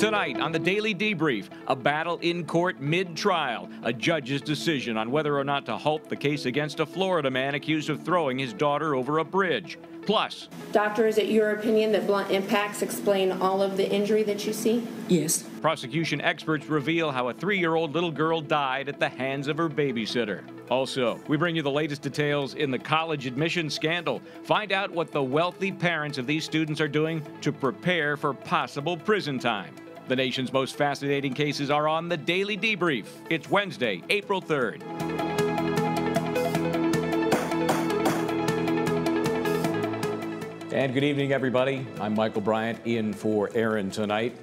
Tonight on the Daily Debrief, a battle in court mid-trial, a judge's decision on whether or not to halt the case against a Florida man accused of throwing his daughter over a bridge. Plus, Doctor, is it your opinion that blunt impacts explain all of the injury that you see? Yes. prosecution experts reveal how a 3-year-old little girl died at the hands of her babysitter. Also, we bring you the latest details in the college admission scandal. Find out what the wealthy parents of these students are doing to prepare for possible prison time. The nation's most fascinating cases are on the Daily Debrief. It's Wednesday, April 3rd. And good evening, everybody. I'm Michael Bryant in for Aaron tonight.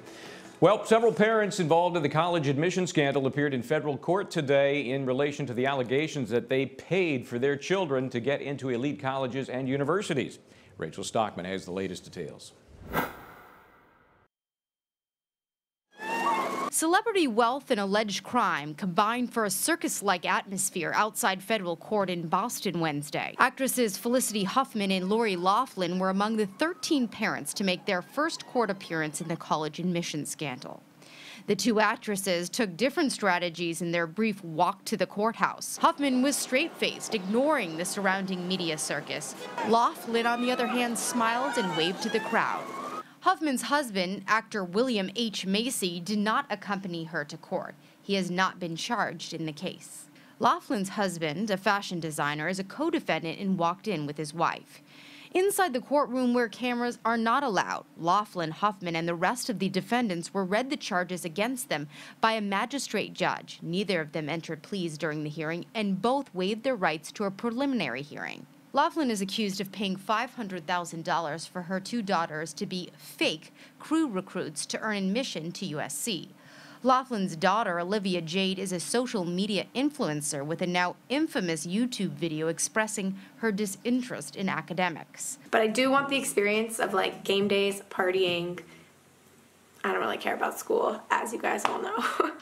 Well, several parents involved in the college admission scandal appeared in federal court today in relation to the allegations that they paid for their children to get into elite colleges and universities. Rachel Stockman has the latest details. Celebrity wealth and alleged crime combined for a circus-like atmosphere outside federal court in Boston Wednesday. Actresses Felicity Huffman and Loughlin were among the 13 parents to make their first court appearance in the college admission scandal. The two actresses took different strategies in their brief walk to the courthouse. Huffman was straight-faced, ignoring the surrounding media circus. Loughlin, on the other hand, smiled and waved to the crowd. Huffman's husband, actor William H. Macy, did not accompany her to court. He has not been charged in the case. Loughlin's husband, a fashion designer, is a co-defendant and walked in with his wife. Inside the courtroom where cameras are not allowed, Loughlin, Huffman, and the rest of the defendants were read the charges against them by a magistrate judge. Neither of them entered pleas during the hearing, and both waived their rights to a preliminary hearing. Loughlin is accused of paying $500,000 for her two daughters to be fake crew recruits to earn admission to USC. Loughlin's daughter, Olivia Jade, is a social media influencer with a now infamous YouTube video expressing her disinterest in academics. But I do want the experience of like game days, partying. I don't really care about school, as you guys all know.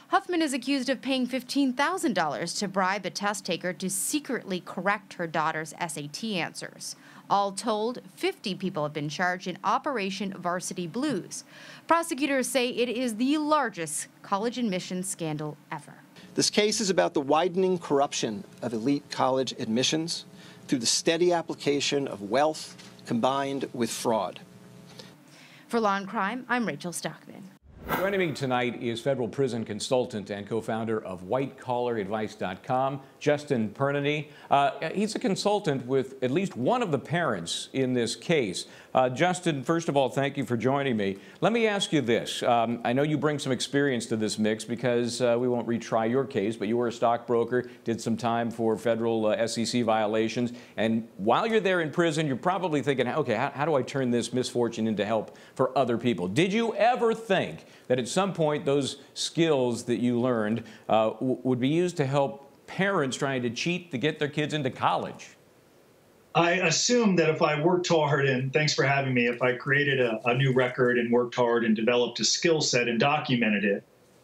Huffman is accused of paying $15,000 to bribe a test taker to secretly correct her daughter's SAT answers. All told, 50 people have been charged in Operation Varsity Blues. Prosecutors say it is the largest college admissions scandal ever. This case is about the widening corruption of elite college admissions through the steady application of wealth combined with fraud. For Law&Crime, I'm Rachel Stockman. Joining me tonight is federal prison consultant and co-founder of WhiteCollarAdvice.com, Justin Pernany. He's a consultant with at least one of the parents in this case. Justin, first of all, thank you for joining me. Let me ask you this. I know you bring some experience to this mix because we won't retry your case, but you were a stockbroker, did some time for federal SEC violations, and while you're there in prison, you're probably thinking, okay, how do I turn this misfortune into help for other people? Did you ever think that at some point those skills that you learned would be used to help parents trying to cheat to get their kids into college? I assumed that if I worked hard, and thanks for having me, if I created a new record and worked hard and developed a skill set and documented it,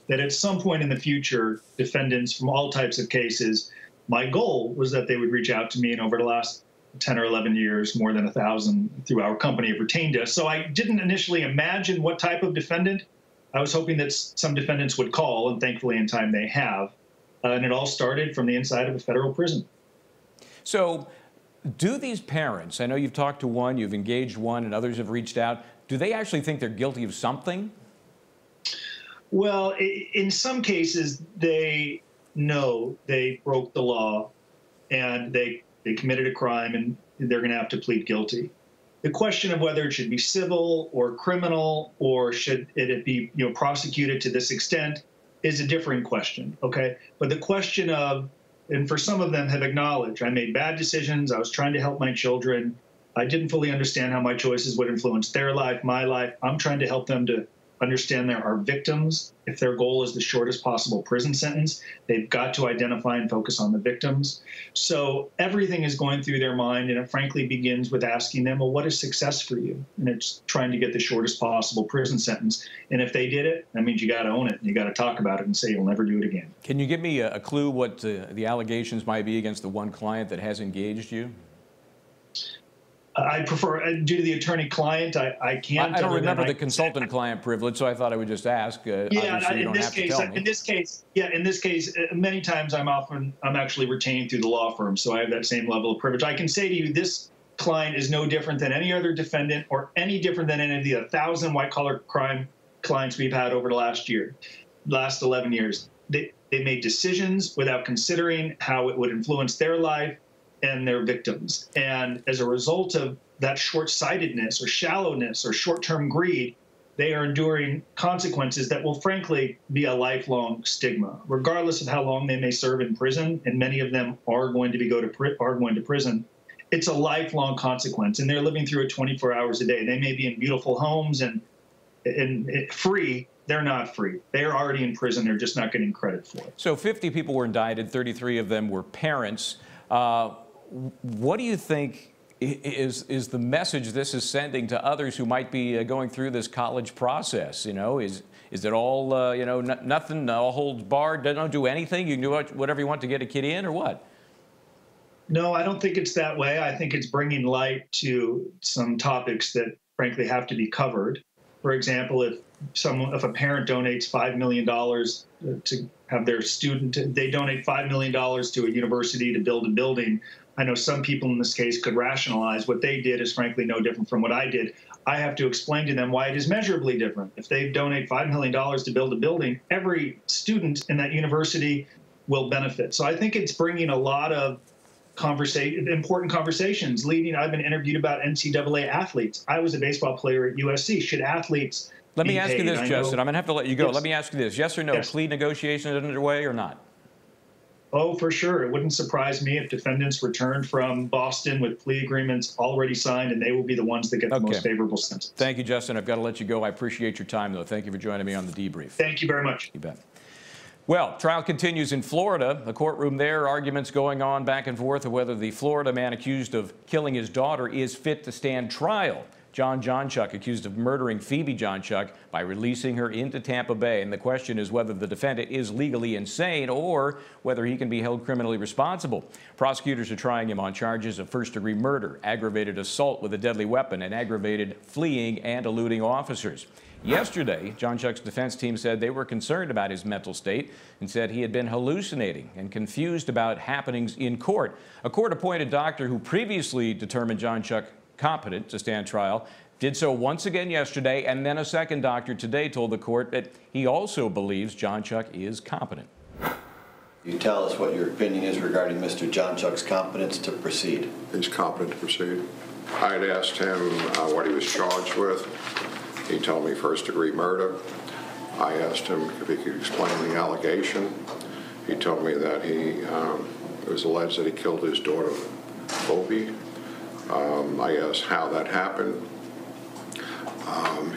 that at some point in the future, defendants from all types of cases, my goal was that they would reach out to me, and over the last 10 or 11 years, more than 1,000 through our company have retained us. So I didn't initially imagine what type of defendant. I was hoping that some defendants would call, and thankfully in time they have. And it all started from the inside of a federal prison. So do these parents, I know you've talked to one, you've engaged one, and others have reached out, do they actually think they're guilty of something? Well, in some cases, they know they broke the law and they committed a crime and they're going to have to plead guilty. The question of whether it should be civil or criminal or should it be prosecuted to this extent is a different question, okay? But the question of, and for some of them have acknowledged, I made bad decisions, I was trying to help my children, I didn't fully understand how my choices would influence their life, my life, I'm trying to help them to understand there are victims. If their goal is the shortest possible prison sentence, they've got to identify and focus on the victims. So everything is going through their mind, and it frankly begins with asking them, well, what is success for you? And it's trying to get the shortest possible prison sentence. And if they did it, that means you got to own it, and you got to talk about it and say you'll never do it again. Can you give me a clue what the allegations might be against the one client that has engaged you? I prefer, due to the attorney-client, I can't. I don't remember the consultant-client privilege, so I thought I would just ask. Yeah, obviously, you don't have to tell me. in this case, many times I'm actually retained through the law firm, so I have that same level of privilege. I can say to you, this client is no different than any other defendant or any different than any of the 1,000 white-collar crime clients we've had over the last 11 years. They made decisions without considering how it would influence their life and their victims. And as a result of that short-sightedness or shallowness or short-term greed, they are enduring consequences that will frankly be a lifelong stigma, regardless of how long they may serve in prison. And many of them are going to prison. It's a lifelong consequence, and they're living through it 24 hours a day. They may be in beautiful homes and free. They're not free. They're already in prison. They're just not getting credit for it. So 50 people were indicted. 33 of them were parents. What do you think is the message this is sending to others who might be going through this college process? You know, is it all, you know, nothing, all holds barred, don't do anything, you can do whatever you want to get a kid in, or what? No, I don't think it's that way. I think it's bringing light to some topics that frankly have to be covered. For example, if a parent donates $5 million to have their student, they donate $5 million to a university to build a building. I know some people in this case could rationalize what they did is frankly no different from what I did. I have to explain to them why it is measurably different. If they donate $5 million to build a building, every student in that university will benefit. So I think it's bringing a lot of important conversations. I've been interviewed about NCAA athletes. I was a baseball player at USC. Should athletes Let me be ask you paid? this, Justin. I'm going to have to let you go. Yes. Let me ask you this. Yes or no, Yes. plea negotiations underway or not? Oh, for sure. It wouldn't surprise me if defendants returned from Boston with plea agreements already signed, and they will be the ones that get the most favorable sentence. Thank you, Justin. I've got to let you go. I appreciate your time, though. Thank you for joining me on the debrief. Thank you very much. You bet. Well, trial continues in Florida. The courtroom there, arguments going on back and forth of whether the Florida man accused of killing his daughter is fit to stand trial. Jonchuck accused of murdering Phoebe Jonchuck by releasing her into Tampa Bay. And the question is whether the defendant is legally insane or whether he can be held criminally responsible. Prosecutors are trying him on charges of first-degree murder, aggravated assault with a deadly weapon, and aggravated fleeing and eluding officers. Yesterday, Jonchuck's defense team said they were concerned about his mental state and said he had been hallucinating and confused about happenings in court. A court-appointed doctor who previously determined Jonchuck competent to stand trial did so once again yesterday, and then a second doctor today told the court that he also believes Jonchuck is competent. You tell us what your opinion is regarding Mr. Jonchuck's competence to proceed. He's competent to proceed. I had asked him what he was charged with. He told me first-degree murder. I asked him if he could explain the allegation. He told me that it was alleged that he killed his daughter, Phoebe. I asked how that happened.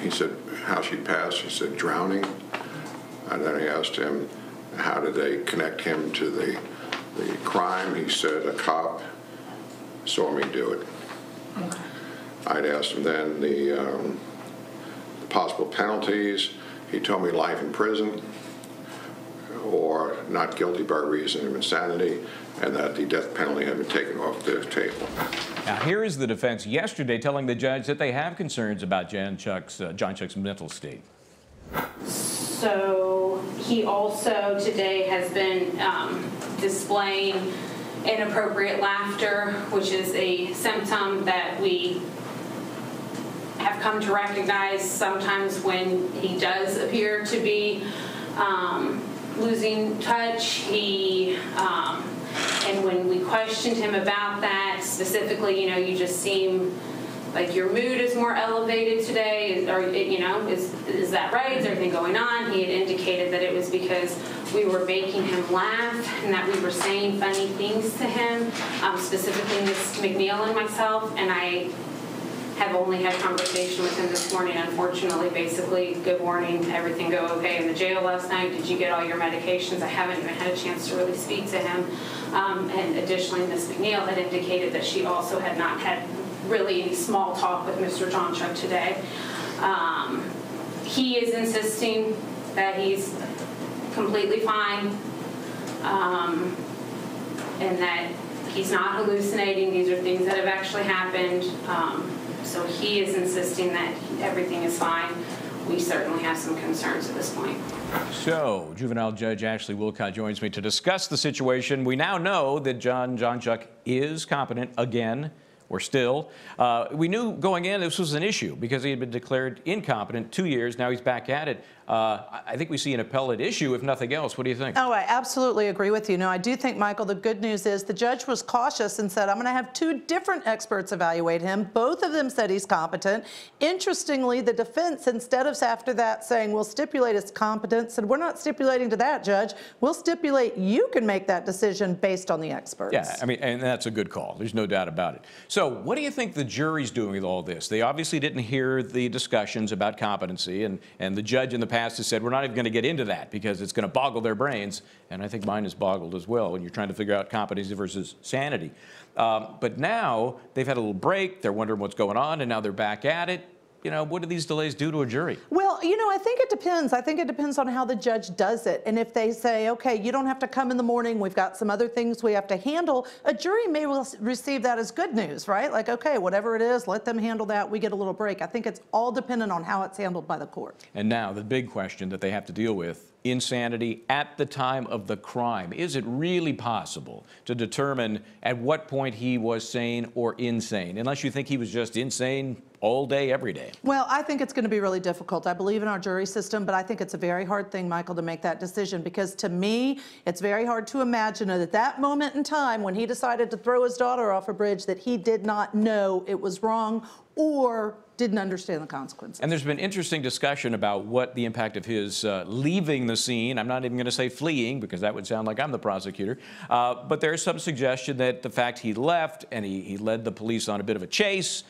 He said how she passed. He said drowning. And then I asked him how did they connect him to the crime. He said a cop saw me do it. Okay. I'd asked him then the possible penalties. He told me life in prison or not guilty by reason of insanity, and that the death penalty had been taken off the table. Now, here is the defense yesterday telling the judge that they have concerns about Jonchuck's mental state. So he also today has been displaying inappropriate laughter, which is a symptom that we have come to recognize sometimes when he does appear to be losing touch. And when we questioned him about that, specifically, you just seem like your mood is more elevated today, is that right? Is everything going on? He had indicated that it was because we were making him laugh and that we were saying funny things to him, specifically Ms. McNeil and myself, and I have only had conversation with him this morning, unfortunately. Basically, good morning, everything go okay in the jail last night? Did you get all your medications? I haven't even had a chance to really speak to him. And additionally, Ms. McNeil had indicated that she also had not had really any small talk with Mr. Jonchuck today. He is insisting that he's completely fine, and that he's not hallucinating. These are things that have actually happened. So he is insisting that everything is fine. We certainly have some concerns at this point. So, Juvenile Judge Ashley Wilcott joins me to discuss the situation. We now know that Jonchuck is competent again, or still. We knew going in this was an issue because he had been declared incompetent 2 years. Now he's back at it. I think we see an appellate issue, if nothing else. What do you think? Oh, I absolutely agree with you. No, I do think, Michael, the good news is the judge was cautious and said, I'm going to have 2 different experts evaluate him. Both of them said he's competent. Interestingly, the defense, instead of after that saying, we'll stipulate his competence, said, we're not stipulating to that, Judge. We'll stipulate you can make that decision based on the experts. Yeah, I mean, and that's a good call. There's no doubt about it. So what do you think the jury's doing with all this? They obviously didn't hear the discussions about competency, and the judge in the past has said, we're not even going to get into that because it's going to boggle their brains, and I think mine is boggled as well when you're trying to figure out competency versus sanity. But now they've had a little break, they're wondering what's going on, and now they're back at it. You know, what do these delays do to a jury? Well, you know, I think it depends. I think it depends on how the judge does it. And if they say, okay, you don't have to come in the morning, we've got some other things we have to handle, a jury may receive that as good news, right? Like, okay, whatever it is, let them handle that. We get a little break. I think it's all dependent on how it's handled by the court. And now the big question that they have to deal with, insanity at the time of the crime. Is it really possible to determine at what point he was sane or insane? Unless you think he was just insane all day, every day. Well, I think it's going to be really difficult. I believe in our jury system, but I think it's a very hard thing, Michael, to make that decision, because to me, it's very hard to imagine that at that moment in time when he decided to throw his daughter off a bridge that he did not know it was wrong or didn't understand the consequences. And there's been interesting discussion about what the impact of his leaving the scene. I'm not even going to say fleeing, because that would sound like I'm the prosecutor. But there's some suggestion that the fact he left and he led the police on a bit of a chase,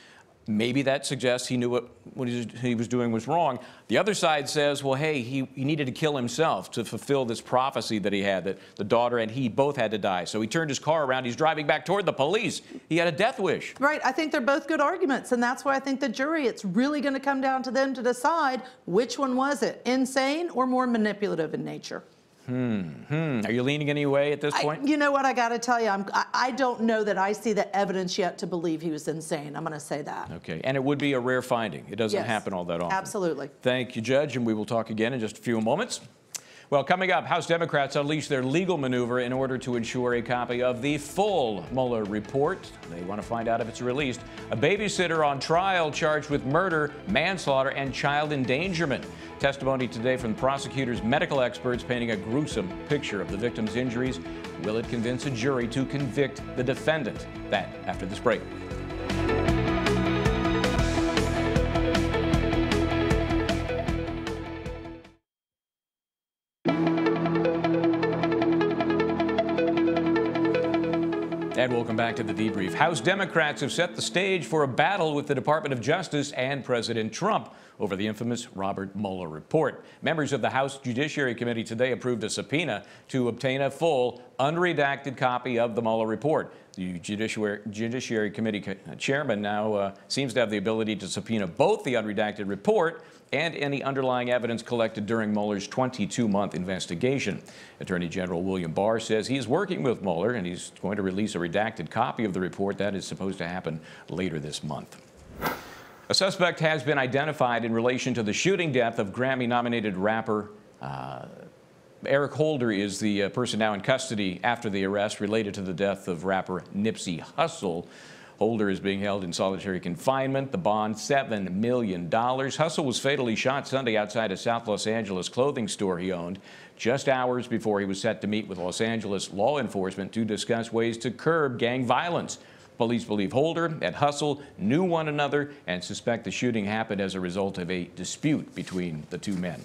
maybe that suggests he knew what he was doing was wrong. The other side says, well, hey, he needed to kill himself to fulfill this prophecy that he had, that the daughter and he both had to die. So he turned his car around. He's driving back toward the police. He had a death wish. Right. I think they're both good arguments. And that's why I think the jury, it's really going to come down to them to decide which one was it, insane or more manipulative in nature. Are you leaning any way at this point? You know what, I got to tell you, I don't know that I see the evidence yet to believe he was insane. I'm going to say that. Okay, and it would be a rare finding. It doesn't happen all that often. Absolutely. Thank you, Judge, and we will talk again in just a few moments. Well, coming up, House Democrats unleash their legal maneuver in order to ensure a copy of the full Mueller report. They want to find out if it's released. A babysitter on trial charged with murder, manslaughter, and child endangerment. Testimony today from prosecutors, medical experts painting a gruesome picture of the victim's injuries. Will it convince a jury to convict the defendant? That after this break. And welcome back to the debrief. House Democrats have set the stage for a battle with the Department of Justice and President Trump over the infamous Robert Mueller report. Members of the House Judiciary Committee today approved a subpoena to obtain a full, unredacted copy of the Mueller report. The Judiciary Committee chairman now seems to have the ability to subpoena both the unredacted report and any underlying evidence collected during Mueller's 22-month investigation. Attorney General William Barr says he is working with Mueller and he's going to release a redacted copy of the report. That is supposed to happen later this month. A suspect has been identified in relation to the shooting death of Grammy-nominated rapper Eric Holder is the person now in custody after the arrest related to the death of rapper Nipsey Hussle. Holder is being held in solitary confinement. The bond, $7 million. Hussle was fatally shot Sunday outside a South Los Angeles clothing store he owned, just hours before he was set to meet with Los Angeles law enforcement to discuss ways to curb gang violence. Police believe Holder and Hussle knew one another and suspect the shooting happened as a result of a dispute between the two men.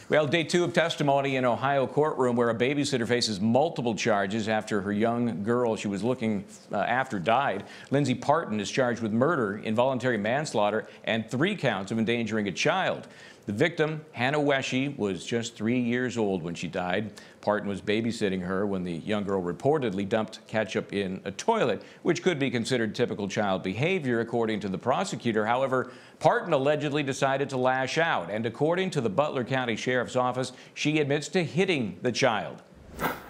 Well, day 2 of testimony in Ohio courtroom where a babysitter faces multiple charges after her young girl she was looking after died. Lindsay Partin is charged with murder, involuntary manslaughter, and 3 counts of endangering a child. The victim, Hannah Weshy, was just 3 years old when she died. Partin was babysitting her when the young girl reportedly dumped ketchup in a toilet, which could be considered typical child behavior, according to the prosecutor. However, Partin allegedly decided to lash out, and according to the Butler County Sheriff's Office, she admits to hitting the child.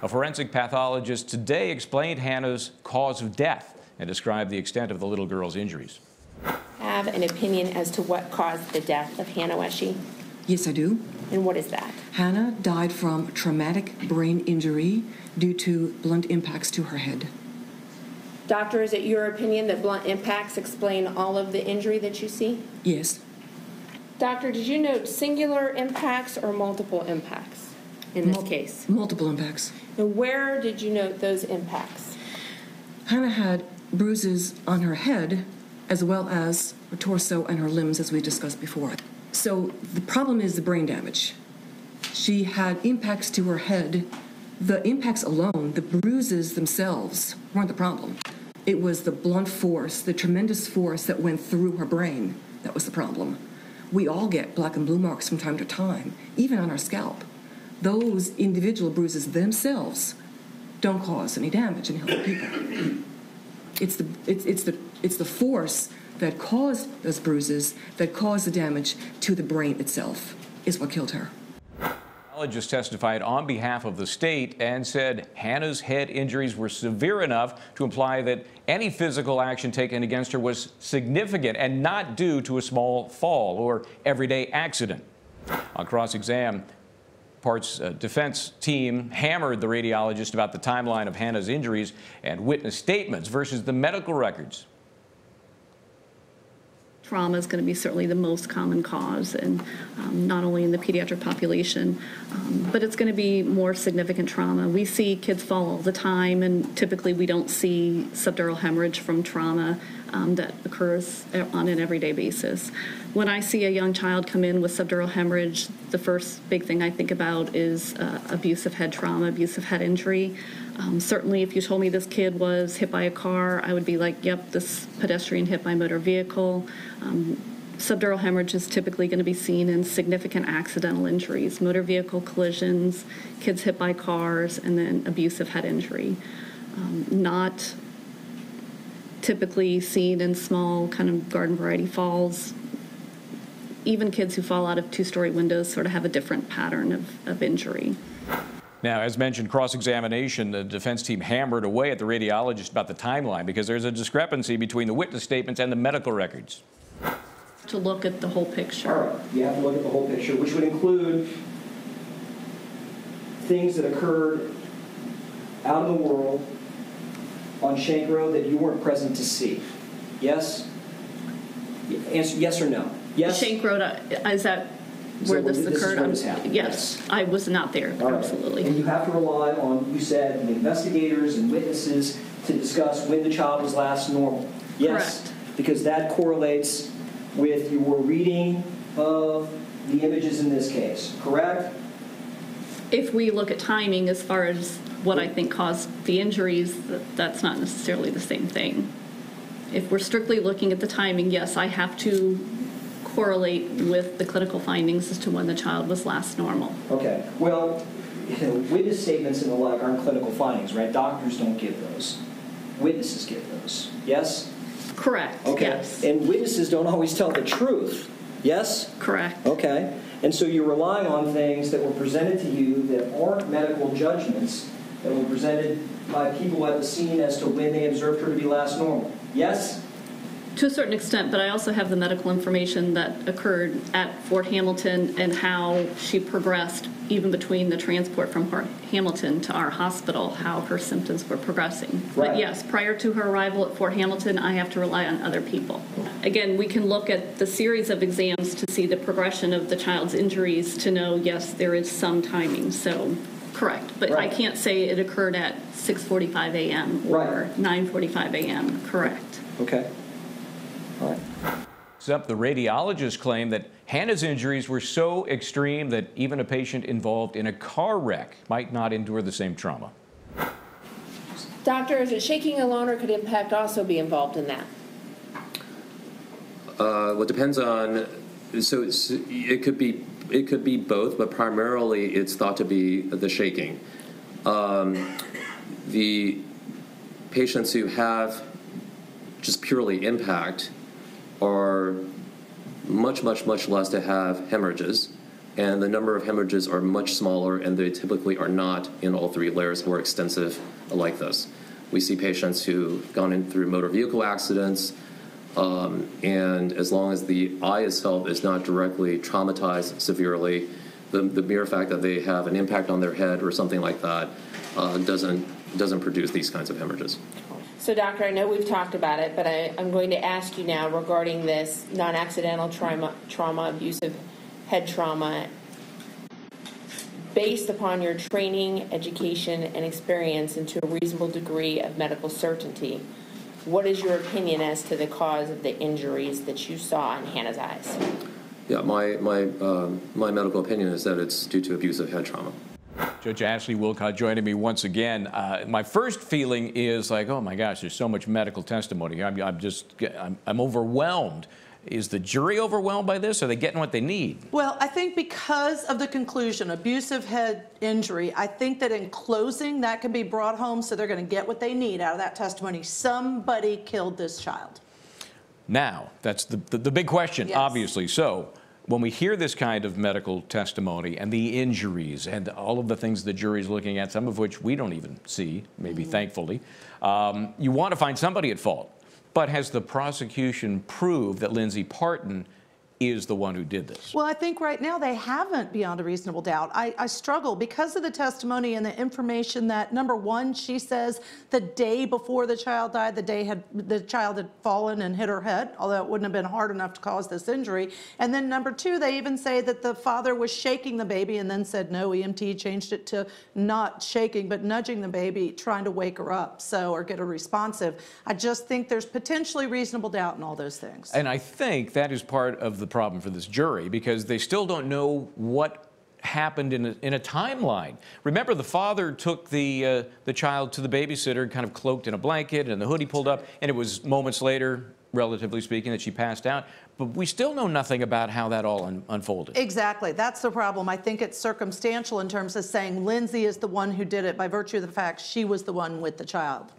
A forensic pathologist today explained Hannah's cause of death and described the extent of the little girl's injuries. Have an opinion as to what caused the death of Hannah Wesche? Yes, I do. And what is that? Hannah died from traumatic brain injury due to blunt impacts to her head. Doctor, is it your opinion that blunt impacts explain all of the injury that you see? Yes. Doctor, did you note singular impacts or multiple impacts in this case? Multiple impacts. And where did you note those impacts? Hannah had bruises on her head as well as her torso and her limbs, as we discussed before. So the problem is the brain damage. She had impacts to her head. The impacts alone, the bruises themselves, weren't the problem. It was the blunt force, the tremendous force that went through her brain that was the problem. We all get black and blue marks from time to time, even on our scalp. Those individual bruises themselves don't cause any damage in healthy people. It's the force that caused those bruises, that caused the damage to the brain itself, is what killed her. The pathologist testified on behalf of the state and said Hannah's head injuries were severe enough to imply that any physical action taken against her was significant and not due to a small fall or everyday accident. On cross-exam, Part's defense team hammered the radiologist about the timeline of Hannah's injuries and witness statements versus the medical records. Trauma is going to be certainly the most common cause, and not only in the pediatric population, but it's going to be more significant trauma. We see kids fall all the time, and typically we don't see subdural hemorrhage from trauma that occurs on an everyday basis. When I see a young child come in with subdural hemorrhage, the first big thing I think about is abusive head trauma, abusive head injury. Certainly, if you told me this kid was hit by a car, I would be like, yep, this pedestrian hit by motor vehicle. Subdural hemorrhage is typically going to be seen in significant accidental injuries, motor vehicle collisions, kids hit by cars, and then abusive head injury. Not typically seen in small kind of garden variety falls. Even kids who fall out of two-story windows sort of have a different pattern of injury. Now, as mentioned, cross-examination, the defense team hammered away at the radiologist about the timeline because there's a discrepancy between the witness statements and the medical records. To look at the whole picture. All right, you have to look at the whole picture, which would include things that occurred out in the world on Shank Road that you weren't present to see. Yes? Answer yes or no. Yes? Shank Road, is that where this occurred? Where this happened. Yes, I was not there, absolutely. And you have to rely on, you said, the investigators and witnesses to discuss when the child was last normal. Yes? Correct. Because that correlates with your reading of the images in this case, correct? If we look at timing as far as what I think caused the injuries, that's not necessarily the same thing. If we're strictly looking at the timing, yes, I have to correlate with the clinical findings as to when the child was last normal. Okay. Well, witness statements and the like aren't clinical findings, right? Doctors don't give those. Witnesses give those. Yes? Correct. Okay. Yes. And witnesses don't always tell the truth. Yes? Correct. Okay. And so you're relying on things that were presented to you that aren't medical judgments, that were presented by people at the scene as to when they observed her to be last normal. Yes? To a certain extent, but I also have the medical information that occurred at Fort Hamilton and how she progressed even between the transport from Fort Hamilton to our hospital, how her symptoms were progressing. Right. But yes, prior to her arrival at Fort Hamilton, I have to rely on other people. Again, we can look at the series of exams to see the progression of the child's injuries to know, yes, there is some timing. So, correct. But right. I can't say it occurred at 6:45 a.m. or 9:45 a.m. Correct. Okay. All right. Except the radiologist claimed that Hannah's injuries were so extreme that even a patient involved in a car wreck might not endure the same trauma. Doctor, is it shaking alone or could impact also be involved in that? Well, it depends on, so it could be both, but primarily it's thought to be the shaking. The patients who have just purely impact are much less to have hemorrhages and the number of hemorrhages are much smaller, and they typically are not in all 3 layers or extensive like this. We see patients who've gone in through motor vehicle accidents, and as long as the eye itself is not directly traumatized severely, the mere fact that they have an impact on their head or something like that doesn't produce these kinds of hemorrhages. So, doctor, I know we've talked about it, but I'm going to ask you now regarding this non-accidental trauma, abusive head trauma. Based upon your training, education, and experience, and to a reasonable degree of medical certainty, what is your opinion as to the cause of the injuries that you saw in Hannah's eyes? Yeah, my medical opinion is that it's due to abusive head trauma. Judge Ashley Wilcott joining me once again. My first feeling is like, oh my gosh, there's so much medical testimony. I'm overwhelmed. Is the jury overwhelmed by this? Are they getting what they need? Well, I think because of the conclusion, abusive head injury, I think that in closing, that can be brought home, so they're going to get what they need out of that testimony. Somebody killed this child. Now, that's the big question, yes. Obviously. So, when we hear this kind of medical testimony and the injuries and all of the things the jury's looking at, some of which we don't even see, maybe thankfully, you want to find somebody at fault. But has the prosecution proved that Lindsay Partin is the one who did this? Well, I think right now they haven't beyond a reasonable doubt. I struggle because of the testimony and the information that, number one, she says the day before the child died, the child had fallen and hit her head, although it wouldn't have been hard enough to cause this injury. And then number two, they even say that the father was shaking the baby and then said no, EMT changed it to not shaking but nudging the baby, trying to wake her up, or get her responsive. I just think there's potentially reasonable doubt in all those things. And I think that is part of the problem for this jury, because they still don't know what happened in a timeline. Remember, the father took the child to the babysitter, kind of cloaked in a blanket, and the hoodie pulled up, and it was moments later, relatively speaking, that she passed out. But we still know nothing about how that all unfolded. Exactly. That's the problem. I think it's circumstantial in terms of saying Lindsay is the one who did it by virtue of the fact she was the one with the child.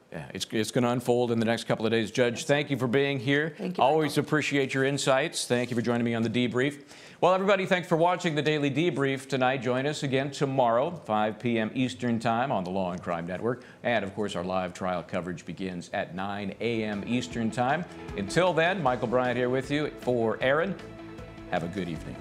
Yeah, it's going to unfold in the next couple of days. Judge, thank you for being here. Thank you. Always appreciate your insights. Thank you for joining me on the Debrief. Well, everybody, thanks for watching the Daily Debrief tonight. Join us again tomorrow, 5 p.m. Eastern Time on the Law and Crime Network. And, of course, our live trial coverage begins at 9 a.m. Eastern Time. Until then, Michael Bryant here with you for Aaron. Have a good evening.